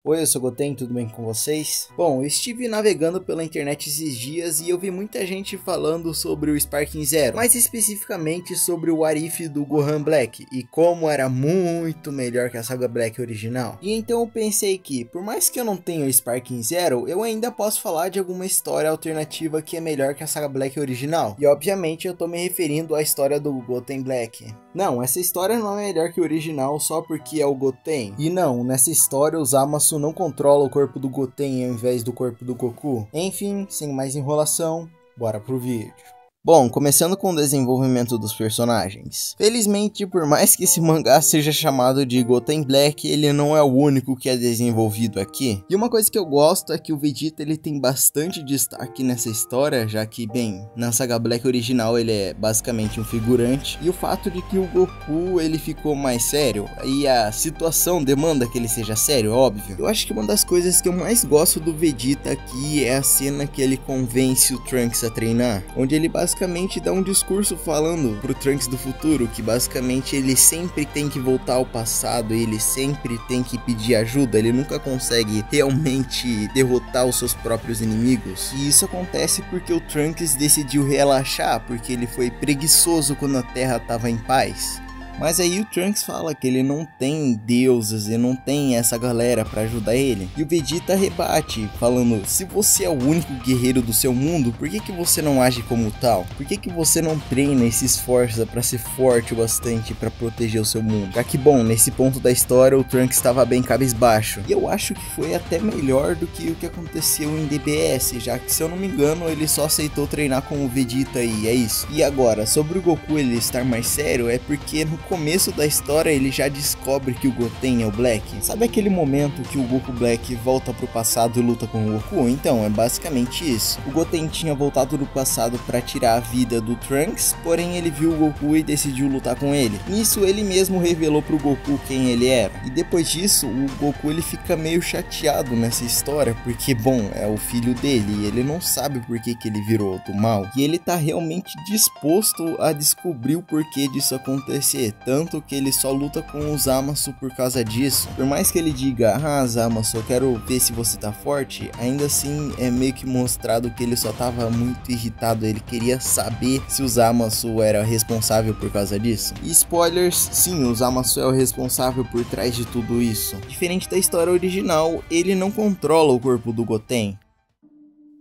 Oi, eu sou o Goten, tudo bem com vocês? Bom, eu estive navegando pela internet esses dias e eu vi muita gente falando sobre o Sparking Zero, mais especificamente sobre o What If do Gohan Black e como era muito melhor que a saga Black original. E então eu pensei que, por mais que eu não tenha o Sparking Zero, eu ainda posso falar de alguma história alternativa que é melhor que a saga Black original. E obviamente eu tô me referindo à história do Goten Black. Não, essa história não é melhor que o original só porque é o Goten. E não, nessa história os Zamasu não controla o corpo do Goten ao invés do corpo do Goku. Enfim, sem mais enrolação, bora pro vídeo. Bom, começando com o desenvolvimento dos personagens. Felizmente, por mais que esse mangá seja chamado de Goten Black, ele não é o único que é desenvolvido aqui. E uma coisa que eu gosto é que o Vegeta ele tem bastante destaque nessa história, já que, bem, na saga Black original ele é basicamente um figurante. E o fato de que o Goku ele ficou mais sério, e a situação demanda que ele seja sério, óbvio. Eu acho que uma das coisas que eu mais gosto do Vegeta aqui é a cena que ele convence o Trunks a treinar, onde ele basicamente dá um discurso falando pro Trunks do futuro que basicamente ele sempre tem que voltar ao passado, ele sempre tem que pedir ajuda, ele nunca consegue realmente derrotar os seus próprios inimigos. E isso acontece porque o Trunks decidiu relaxar, porque ele foi preguiçoso quando a Terra estava em paz. Mas aí o Trunks fala que ele não tem deuses e não tem essa galera pra ajudar ele. E o Vegeta rebate, falando: se você é o único guerreiro do seu mundo, por que você não age como tal? Por que você não treina e se esforça pra ser forte o bastante pra proteger o seu mundo? Já que, bom, nesse ponto da história o Trunks estava bem cabisbaixo. E eu acho que foi até melhor do que o que aconteceu em DBS, já que, se eu não me engano, ele só aceitou treinar com o Vegeta e é isso. E agora, sobre o Goku ele estar mais sério, é porque no começo da história ele já descobre que o Goten é o Black. Sabe aquele momento que o Goku Black volta pro passado e luta com o Goku? Então, é basicamente isso. O Goten tinha voltado do passado para tirar a vida do Trunks, porém ele viu o Goku e decidiu lutar com ele. Nisso ele mesmo revelou pro Goku quem ele era. E depois disso, o Goku ele fica meio chateado nessa história, porque, bom, é o filho dele e ele não sabe por que ele virou do mal. E ele tá realmente disposto a descobrir o porquê disso acontecer. Tanto que ele só luta com o Zamasu por causa disso. Por mais que ele diga: ah, Zamasu, eu quero ver se você tá forte, ainda assim é meio que mostrado que ele só tava muito irritado. Ele queria saber se o Zamasu era responsável por causa disso. E spoilers, sim, o Zamasu é o responsável por trás de tudo isso. Diferente da história original, ele não controla o corpo do Goten.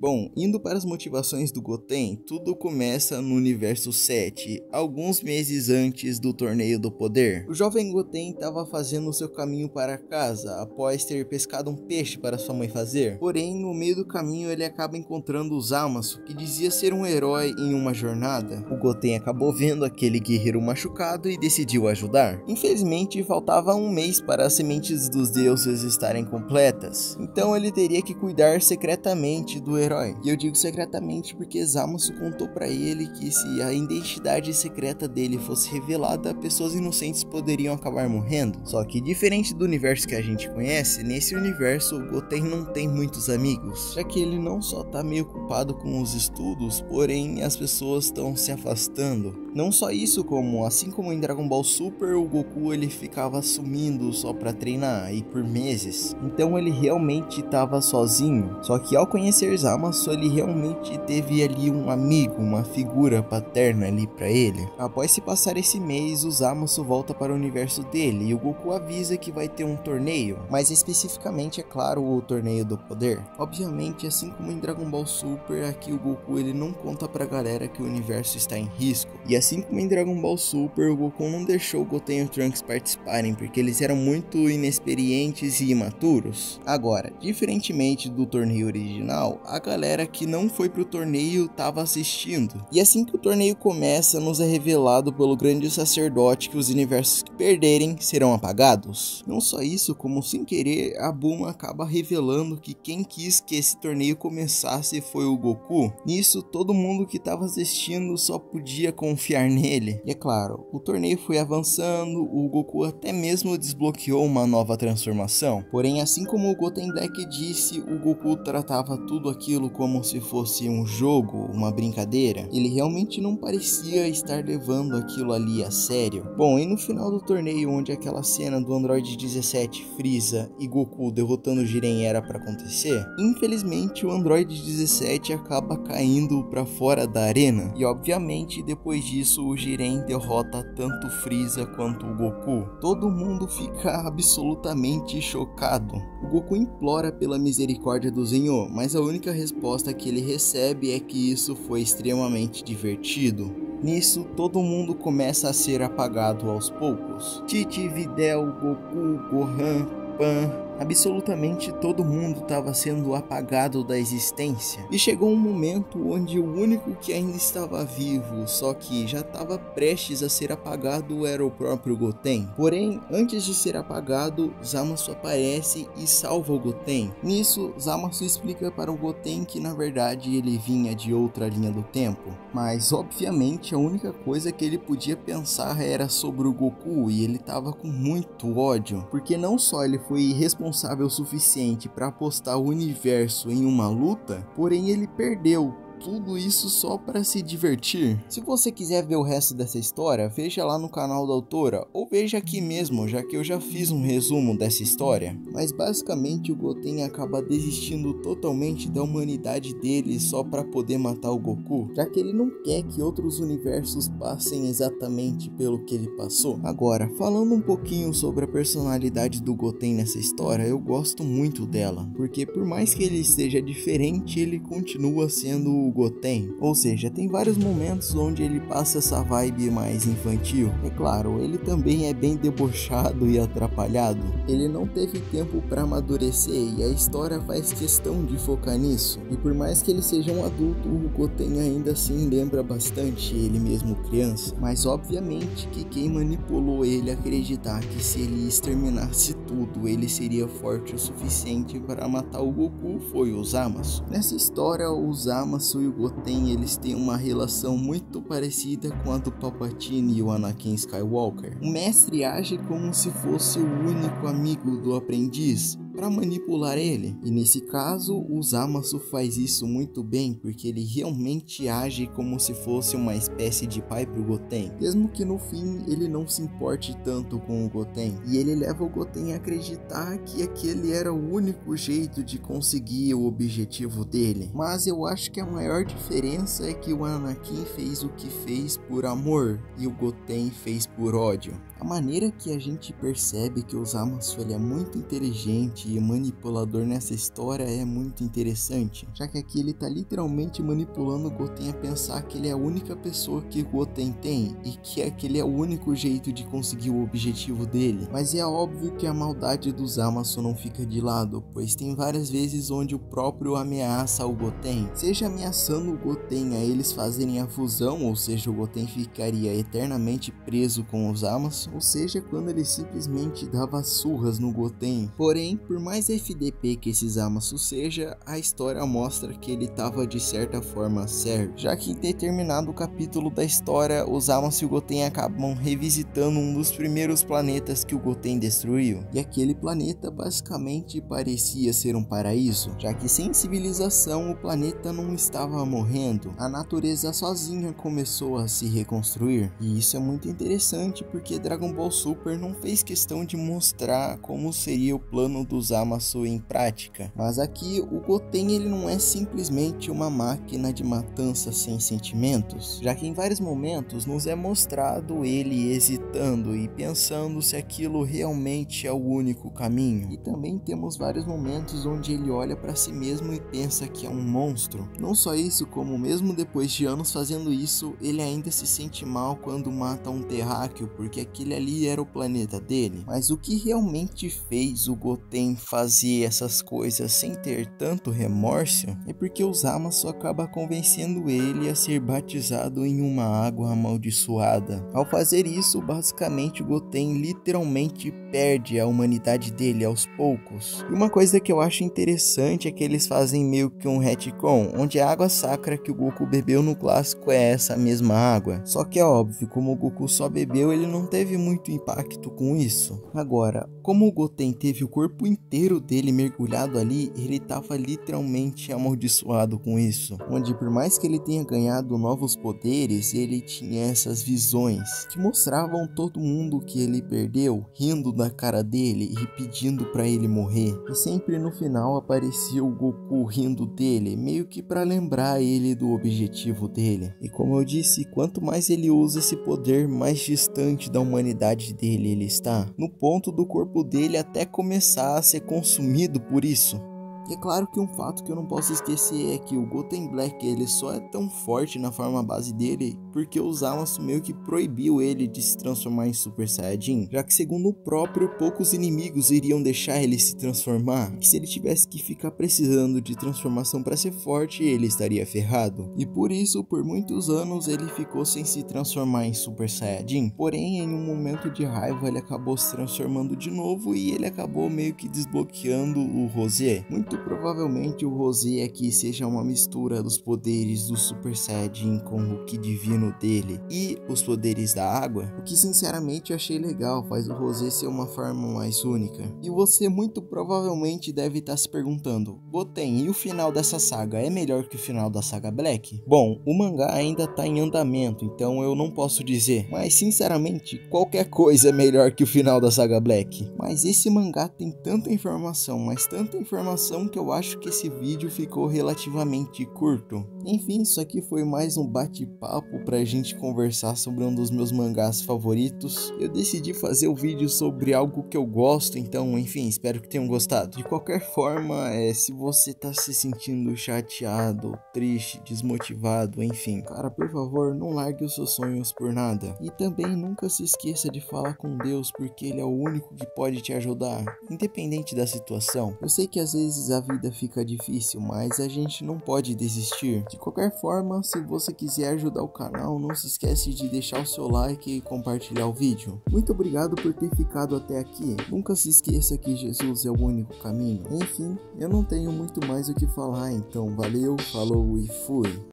Bom, indo para as motivações do Goten, tudo começa no universo 7, alguns meses antes do Torneio do Poder. O jovem Goten estava fazendo seu caminho para casa, após ter pescado um peixe para sua mãe fazer. Porém, no meio do caminho ele acaba encontrando o Zamasu, que dizia ser um herói em uma jornada. O Goten acabou vendo aquele guerreiro machucado e decidiu ajudar. Infelizmente, faltava um mês para as sementes dos deuses estarem completas, então ele teria que cuidar secretamente do herói. E eu digo secretamente porque Zamasu contou pra ele que se a identidade secreta dele fosse revelada, pessoas inocentes poderiam acabar morrendo. Só que, diferente do universo que a gente conhece, nesse universo o Goten não tem muitos amigos, já que ele não só tá meio ocupado com os estudos, porém as pessoas estão se afastando. Não só isso, como assim como em Dragon Ball Super, o Goku ele ficava sumindo só pra treinar e por meses. Então ele realmente estava sozinho. Só que ao conhecer Zamasu, ele realmente teve ali um amigo, uma figura paterna ali pra ele. Após se passar esse mês, o Zamasu volta para o universo dele e o Goku avisa que vai ter um torneio, mais especificamente, é claro, o Torneio do Poder. Obviamente, assim como em Dragon Ball Super, aqui o Goku ele não conta pra galera que o universo está em risco. E assim como em Dragon Ball Super, o Goku não deixou o Goten e o Trunks participarem porque eles eram muito inexperientes e imaturos. Agora, diferentemente do torneio original, a galera que não foi pro torneio tava assistindo. E assim que o torneio começa, nos é revelado pelo grande sacerdote que os universos que perderem serão apagados. Não só isso, como sem querer, a Bulma acaba revelando que quem quis que esse torneio começasse foi o Goku. Nisso, todo mundo que tava assistindo só podia confiar nele. E é claro, o torneio foi avançando, o Goku até mesmo desbloqueou uma nova transformação. Porém, assim como o Goten Black disse, o Goku tratava tudo aquilo como se fosse um jogo, uma brincadeira. Ele realmente não parecia estar levando aquilo ali a sério. Bom, e no final do torneio, onde aquela cena do Android 17, Frieza e Goku derrotando o Jiren era para acontecer, infelizmente o Android 17 acaba caindo para fora da arena. E obviamente depois disso o Jiren derrota tanto Frieza quanto o Goku. Todo mundo fica absolutamente chocado. O Goku implora pela misericórdia do Zenhou, mas a única resposta que ele recebe é que isso foi extremamente divertido. Nisso, todo mundo começa a ser apagado aos poucos. Tite, Videl, Goku, Gohan, Pan... absolutamente todo mundo estava sendo apagado da existência. E chegou um momento onde o único que ainda estava vivo, só que já estava prestes a ser apagado, era o próprio Goten. Porém, antes de ser apagado, Zamasu aparece e salva o Goten. Nisso, Zamasu explica para o Goten que na verdade ele vinha de outra linha do tempo. Mas obviamente a única coisa que ele podia pensar era sobre o Goku, e ele estava com muito ódio, porque não só ele foi irresponsável o suficiente para apostar o universo em uma luta, porém ele perdeu tudo isso só para se divertir. Se você quiser ver o resto dessa história, veja lá no canal da autora, ou veja aqui mesmo, já que eu já fiz um resumo dessa história. Mas basicamente o Goten acaba desistindo totalmente da humanidade dele só para poder matar o Goku, já que ele não quer que outros universos passem exatamente pelo que ele passou. Agora, falando um pouquinho sobre a personalidade do Goten nessa história, eu gosto muito dela, porque por mais que ele esteja diferente, ele continua sendo o Goten, ou seja, tem vários momentos onde ele passa essa vibe mais infantil. É claro, ele também é bem debochado e atrapalhado. Ele não teve tempo para amadurecer e a história faz questão de focar nisso. E por mais que ele seja um adulto, o Goten ainda assim lembra bastante ele mesmo criança. Mas obviamente que quem manipulou ele a acreditar que se ele exterminasse tudo, ele seria forte o suficiente para matar o Goku foi o Zamasu. Nessa história, o Zamasu e o Goten, eles têm uma relação muito parecida com a do Palpatine e o Anakin Skywalker. O mestre age como se fosse o único amigo do aprendiz para manipular ele, e nesse caso o Zamasu faz isso muito bem, porque ele realmente age como se fosse uma espécie de pai pro Goten, mesmo que no fim ele não se importe tanto com o Goten, e ele leva o Goten a acreditar que aquele era o único jeito de conseguir o objetivo dele. Mas eu acho que a maior diferença é que o Anakin fez o que fez por amor e o Goten fez por ódio. A maneira que a gente percebe que o Zamasu ele é muito inteligente e manipulador nessa história é muito interessante, já que aqui ele tá literalmente manipulando o Goten a pensar que ele é a única pessoa que o Goten tem e que aquele é o único jeito de conseguir o objetivo dele. Mas é óbvio que a maldade do Zamasu não fica de lado, pois tem várias vezes onde o próprio ameaça o Goten, seja ameaçando o Goten a eles fazerem a fusão, ou seja, o Goten ficaria eternamente preso com o Zamasu, ou seja, quando ele simplesmente dava surras no Goten. Porém, por mais FDP que esse Zamasu seja, a história mostra que ele estava de certa forma certo, já que em determinado capítulo da história, o Zamasu e o Goten acabam revisitando um dos primeiros planetas que o Goten destruiu, e aquele planeta basicamente parecia ser um paraíso, já que sem civilização o planeta não estava morrendo, a natureza sozinha começou a se reconstruir. E isso é muito interessante porque Dragon Ball Super não fez questão de mostrar como seria o plano do Zamasu em prática, mas aqui o Goten ele não é simplesmente uma máquina de matança sem sentimentos, já que em vários momentos nos é mostrado ele hesitando e pensando se aquilo realmente é o único caminho, e também temos vários momentos onde ele olha para si mesmo e pensa que é um monstro. Não só isso, como mesmo depois de anos fazendo isso, ele ainda se sente mal quando mata um terráqueo, porque aquele aquele ali era o planeta dele. Mas o que realmente fez o Goten fazer essas coisas sem ter tanto remorso é porque o Zamasu acaba convencendo ele a ser batizado em uma água amaldiçoada. Ao fazer isso, basicamente o Goten literalmente perde a humanidade dele aos poucos. E uma coisa que eu acho interessante é que eles fazem meio que um retcon, onde a água sacra que o Goku bebeu no clássico é essa mesma água. Só que é óbvio, como o Goku só bebeu, ele não teve muito impacto com isso. Agora, como o Goten teve o corpo inteiro dele mergulhado ali, ele estava literalmente amaldiçoado com isso. Onde por mais que ele tenha ganhado novos poderes, ele tinha essas visões que mostravam todo mundo que ele perdeu, rindo da cara dele e pedindo para ele morrer. E sempre no final aparecia o Goku rindo dele, meio que para lembrar ele do objetivo dele. E como eu disse, quanto mais ele usa esse poder, mais distante da humanidade dele ele está, no ponto do corpo dele até começar a ser consumido por isso. E é claro que um fato que eu não posso esquecer é que o Goten Black ele só é tão forte na forma base dele porque o Zamasu meio que proibiu ele de se transformar em Super Saiyajin, já que segundo o próprio, poucos inimigos iriam deixar ele se transformar, que se ele tivesse que ficar precisando de transformação para ser forte, ele estaria ferrado. E por isso, por muitos anos, ele ficou sem se transformar em Super Saiyajin, porém em um momento de raiva ele acabou se transformando de novo e ele acabou meio que desbloqueando o Rosé. Muito provavelmente o Rosé aqui seja uma mistura dos poderes do Super Saiyajin com o Ki divino dele e os poderes da água, o que sinceramente eu achei legal, faz o Rosé ser uma forma mais única. E você muito provavelmente deve estar se perguntando, Goten, e o final dessa saga é melhor que o final da saga Black? Bom, o mangá ainda está em andamento, então eu não posso dizer, mas sinceramente qualquer coisa é melhor que o final da saga Black. Mas esse mangá tem tanta informação, mas tanta informação que eu acho que esse vídeo ficou relativamente curto. Enfim, isso aqui foi mais um bate-papo pra gente conversar sobre um dos meus mangás favoritos. Eu decidi fazer o vídeo sobre algo que eu gosto, então enfim, espero que tenham gostado. De qualquer forma, se você tá se sentindo chateado, triste, desmotivado, enfim, cara, por favor, não largue os seus sonhos por nada. E também nunca se esqueça de falar com Deus, porque Ele é o único que pode te ajudar, independente da situação. Eu sei que às vezes a vida fica difícil, mas a gente não pode desistir. De qualquer forma, se você quiser ajudar o canal, não se esquece de deixar o seu like e compartilhar o vídeo. Muito obrigado por ter ficado até aqui. Nunca se esqueça que Jesus é o único caminho. Enfim, eu não tenho muito mais o que falar, então valeu, falou e fui.